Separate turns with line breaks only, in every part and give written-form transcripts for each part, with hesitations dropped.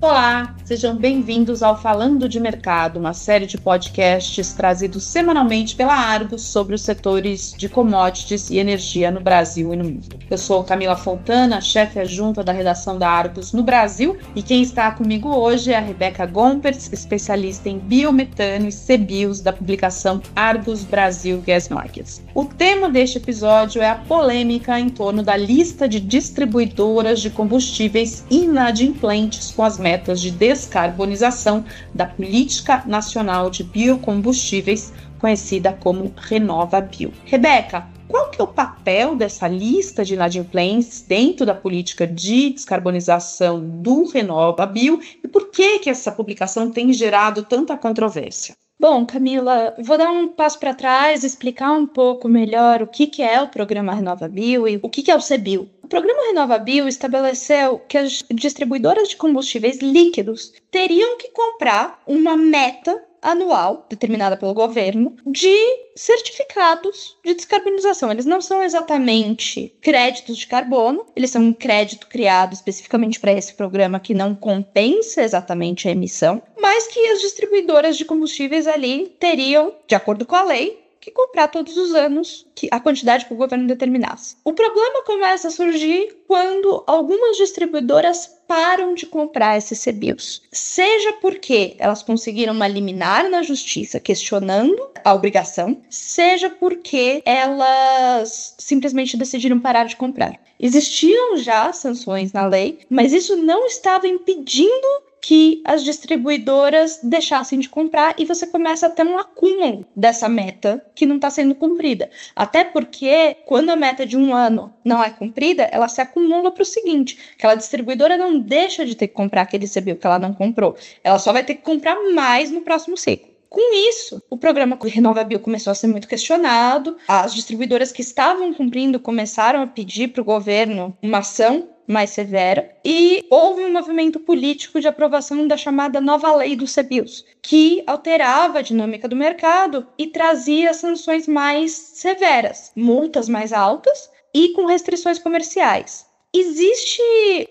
Olá, sejam bem-vindos ao Falando de Mercado, uma série de podcasts trazidos semanalmente pela Argos sobre os setores de commodities e energia no Brasil e no mundo. Eu sou Camila Fontana, chefe adjunta da redação da Argos no Brasil, e quem está comigo hoje é a Rebeca Gompertz, especialista em biometano e CBIOS da publicação Argos Brasil Gas Markets. O tema deste episódio é a polêmica em torno da lista de distribuidoras de combustíveis inadimplentes com as metas de descarbonização da Política Nacional de Biocombustíveis, conhecida como RenovaBio. Rebeca, qual que é o papel dessa lista de inadimplentes dentro da política de descarbonização do RenovaBio e por que essa publicação tem gerado tanta controvérsia?
Bom, Camila, vou dar um passo para trás, explicar um pouco melhor o que é o programa RenovaBio e o que é o CBIO. O programa RenovaBio estabeleceu que as distribuidoras de combustíveis líquidos teriam que comprar uma meta anual, determinada pelo governo, de certificados de descarbonização. Eles não são exatamente créditos de carbono, eles são um crédito criado especificamente para esse programa que não compensa exatamente a emissão, mas que as distribuidoras de combustíveis ali teriam, de acordo com a lei, que comprar todos os anos a quantidade que o governo determinasse. O problema começa a surgir quando algumas distribuidoras param de comprar esses CBIOS. Seja porque elas conseguiram uma liminar na justiça questionando a obrigação, seja porque elas simplesmente decidiram parar de comprar. Existiam já sanções na lei, mas isso não estava impedindo que as distribuidoras deixassem de comprar e você começa a ter um acúmulo dessa meta que não está sendo cumprida. Até porque, quando a meta de um ano não é cumprida, ela se acumula para o seguinte: aquela distribuidora não deixa de ter que comprar aquele CBIO que ela não comprou, ela só vai ter que comprar mais no próximo ciclo. Com isso, o programa RenovaBio começou a ser muito questionado, as distribuidoras que estavam cumprindo começaram a pedir para o governo uma ação mais severa, e houve um movimento político de aprovação da chamada nova lei dos CBIOS, que alterava a dinâmica do mercado e trazia sanções mais severas, multas mais altas e com restrições comerciais. Existe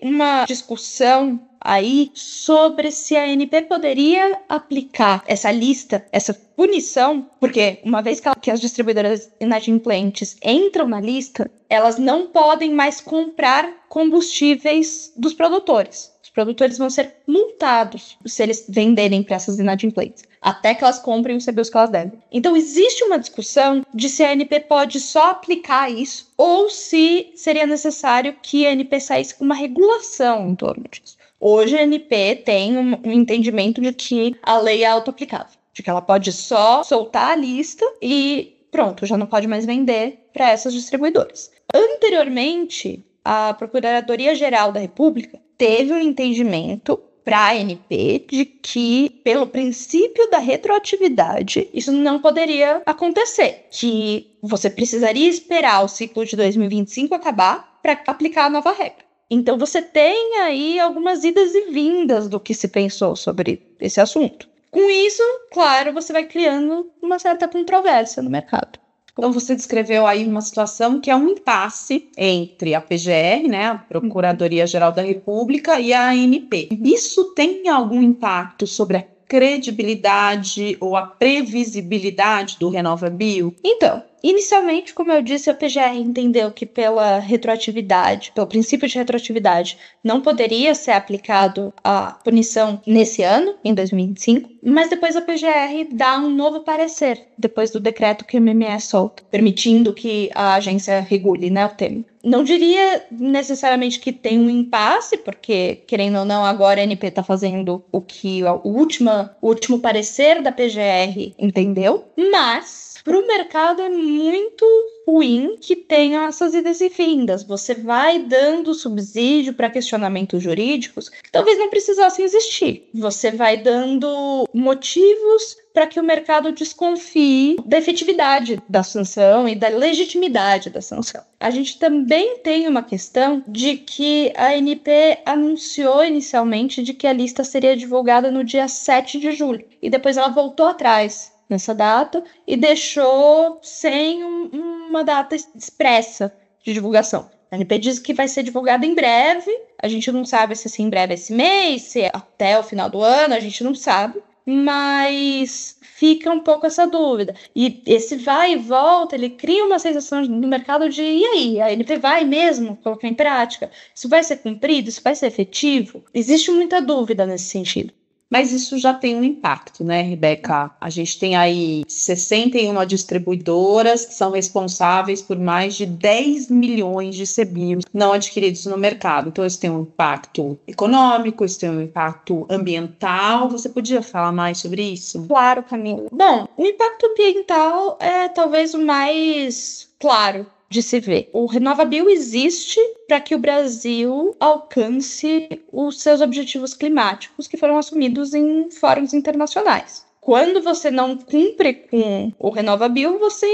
uma discussão aí sobre se a ANP poderia aplicar essa lista, essa punição, porque uma vez que as distribuidoras inadimplentes entram na lista, elas não podem mais comprar combustíveis dos produtores. Os produtores vão ser multados se eles venderem para essas inadimplentes, até que elas comprem os CBIOS que elas devem. Então existe uma discussão de se a ANP pode só aplicar isso ou se seria necessário que a ANP saísse com uma regulação em torno disso. Hoje a ANP tem um entendimento de que a lei é auto-aplicável, de que ela pode só soltar a lista e pronto, já não pode mais vender para essas distribuidoras. Anteriormente, a Procuradoria-Geral da República teve um entendimento para a ANP de que, pelo princípio da retroatividade, isso não poderia acontecer, que você precisaria esperar o ciclo de 2025 acabar para aplicar a nova regra. Então você tem aí algumas idas e vindas do que se pensou sobre esse assunto. Com isso, claro, você vai criando uma certa controvérsia no mercado.
Então você descreveu aí uma situação que é um impasse entre a PGR, né, a Procuradoria-Geral da República, e a ANP. Isso tem algum impacto sobre a credibilidade ou a previsibilidade do RenovaBio?
Então, inicialmente, como eu disse, a PGR entendeu que pela retroatividade, pelo princípio de retroatividade, não poderia ser aplicado a punição nesse ano, em 2025, mas depois a PGR dá um novo parecer, depois do decreto que o MME solta, permitindo que a agência regule, né, o tema. Não diria necessariamente que tem um impasse, porque, querendo ou não, agora a ANP está fazendo o que o último parecer da PGR entendeu, mas para o mercado é muito ruim que tenha essas idas e vindas. Você vai dando subsídio para questionamentos jurídicos que talvez não precisassem existir. Você vai dando motivos para que o mercado desconfie da efetividade da sanção e da legitimidade da sanção. A gente também tem uma questão de que a ANP anunciou inicialmente de que a lista seria divulgada no dia 7 de julho, e depois ela voltou atrás nessa data e deixou sem uma data expressa de divulgação. A ANP diz que vai ser divulgada em breve, a gente não sabe se em breve é esse mês, se é até o final do ano, a gente não sabe, mas fica um pouco essa dúvida. E esse vai e volta, ele cria uma sensação no mercado de, e aí? A ANP vai mesmo colocar em prática? Isso vai ser cumprido? Isso vai ser efetivo? Existe muita dúvida nesse sentido.
Mas isso já tem um impacto, né, Rebeca? A gente tem aí 61 distribuidoras que são responsáveis por mais de 10 milhões de CBIOS não adquiridos no mercado. Então, isso tem um impacto econômico, isso tem um impacto ambiental. Você podia falar mais sobre isso?
Claro, Camila. Bom, o impacto ambiental é talvez o mais claro de se ver. O RenovaBio existe para que o Brasil alcance os seus objetivos climáticos que foram assumidos em fóruns internacionais. Quando você não cumpre com o RenovaBio, você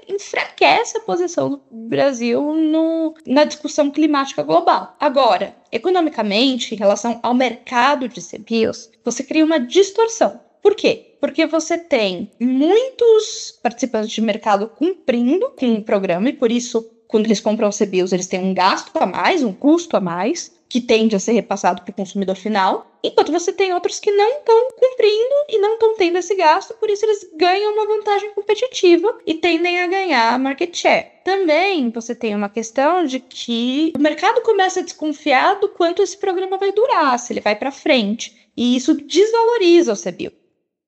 enfraquece a posição do Brasil na discussão climática global. Agora, economicamente, em relação ao mercado de CBIOS, você cria uma distorção. Por quê? Porque você tem muitos participantes de mercado cumprindo com o programa e, por isso, quando eles compram os CBIOS, eles têm um gasto a mais, um custo a mais, que tende a ser repassado para o consumidor final, enquanto você tem outros que não estão cumprindo e não estão tendo esse gasto, por isso eles ganham uma vantagem competitiva e tendem a ganhar market share. Também você tem uma questão de que o mercado começa a desconfiar do quanto esse programa vai durar, se ele vai para frente, e isso desvaloriza o CBIO.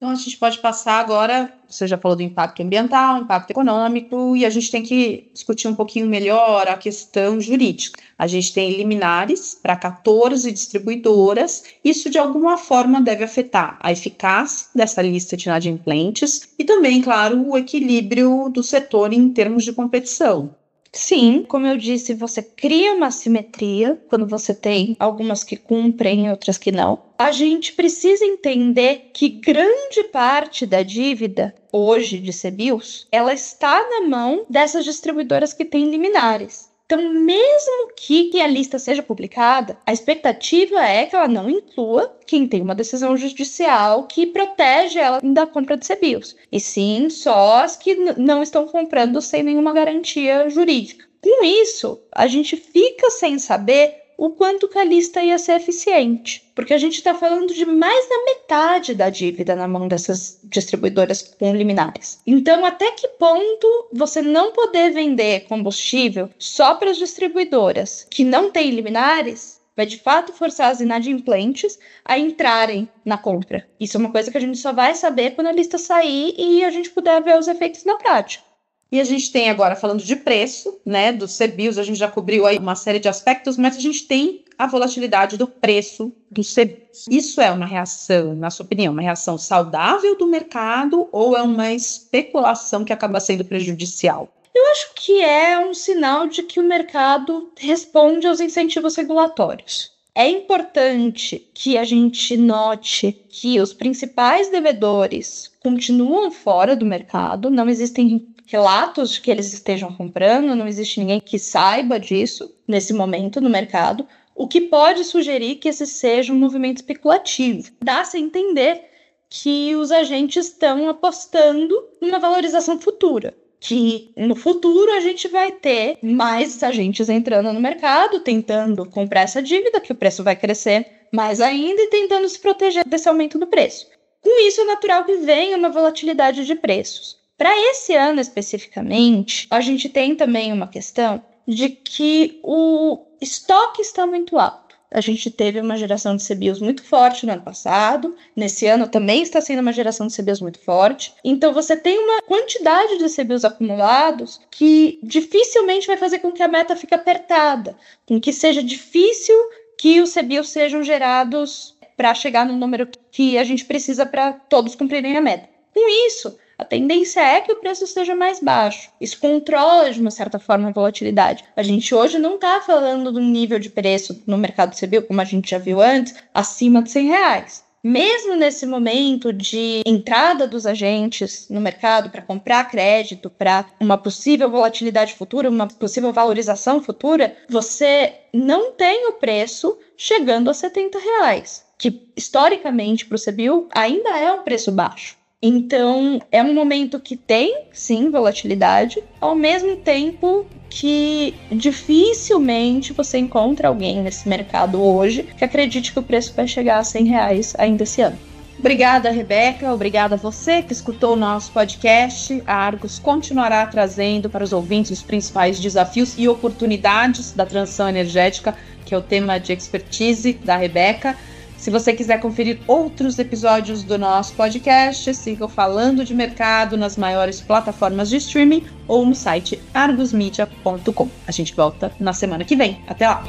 Então, a gente pode passar agora, você já falou do impacto ambiental, impacto econômico, e a gente tem que discutir um pouquinho melhor a questão jurídica. A gente tem liminares para 14 distribuidoras, isso de alguma forma deve afetar a eficácia dessa lista de inadimplentes e também, claro, o equilíbrio do setor em termos de competição.
Sim, como eu disse, você cria uma assimetria quando você tem algumas que cumprem e outras que não. A gente precisa entender que grande parte da dívida hoje de CBIOS, ela está na mão dessas distribuidoras que têm liminares. Então, mesmo que a lista seja publicada, a expectativa é que ela não inclua quem tem uma decisão judicial que protege ela da compra de CBIOS, e sim só as que não estão comprando sem nenhuma garantia jurídica. Com isso, a gente fica sem saber o quanto que a lista ia ser eficiente, porque a gente está falando de mais da metade da dívida na mão dessas distribuidoras com liminares. Então, até que ponto você não poder vender combustível só para as distribuidoras que não têm liminares vai de fato forçar as inadimplentes a entrarem na compra? Isso é uma coisa que a gente só vai saber quando a lista sair e a gente puder ver os efeitos na prática.
E a gente tem agora, falando de preço, né, dos CBIOS, a gente já cobriu aí uma série de aspectos, mas a gente tem a volatilidade do preço dos CBIOS. Isso é uma reação, na sua opinião, uma reação saudável do mercado ou é uma especulação que acaba sendo prejudicial?
Eu acho que é um sinal de que o mercado responde aos incentivos regulatórios. É importante que a gente note que os principais devedores continuam fora do mercado, não existem relatos de que eles estejam comprando, não existe ninguém que saiba disso nesse momento no mercado, o que pode sugerir que esse seja um movimento especulativo. Dá-se a entender que os agentes estão apostando numa valorização futura, que no futuro a gente vai ter mais agentes entrando no mercado, tentando comprar essa dívida, que o preço vai crescer mais ainda e tentando se proteger desse aumento do preço. Com isso, é natural que venha uma volatilidade de preços. Para esse ano especificamente, a gente tem também uma questão de que o estoque está muito alto. A gente teve uma geração de CBIOS muito forte no ano passado, nesse ano também está sendo uma geração de CBIOS muito forte. Então você tem uma quantidade de CBIOS acumulados que dificilmente vai fazer com que a meta fique apertada, com que seja difícil que os CBIOS sejam gerados para chegar no número que a gente precisa para todos cumprirem a meta. Com isso, a tendência é que o preço esteja mais baixo. Isso controla, de uma certa forma, a volatilidade. A gente hoje não está falando do nível de preço no mercado CBIO, como a gente já viu antes, acima de R$100. Mesmo nesse momento de entrada dos agentes no mercado para comprar crédito, para uma possível volatilidade futura, uma possível valorização futura, você não tem o preço chegando a R$70, que historicamente para o CBIO ainda é um preço baixo. Então, é um momento que tem, sim, volatilidade, ao mesmo tempo que dificilmente você encontra alguém nesse mercado hoje que acredite que o preço vai chegar a R$100 ainda esse ano. Obrigada, Rebeca. Obrigada a você que escutou o nosso podcast. A Argos continuará trazendo para os ouvintes os principais desafios e oportunidades da transição energética, que é o tema de expertise da Rebeca. Se você quiser conferir outros episódios do nosso podcast, siga o Falando de Mercado nas maiores plataformas de streaming ou no site argusmedia.com. A gente volta na semana que vem. Até lá!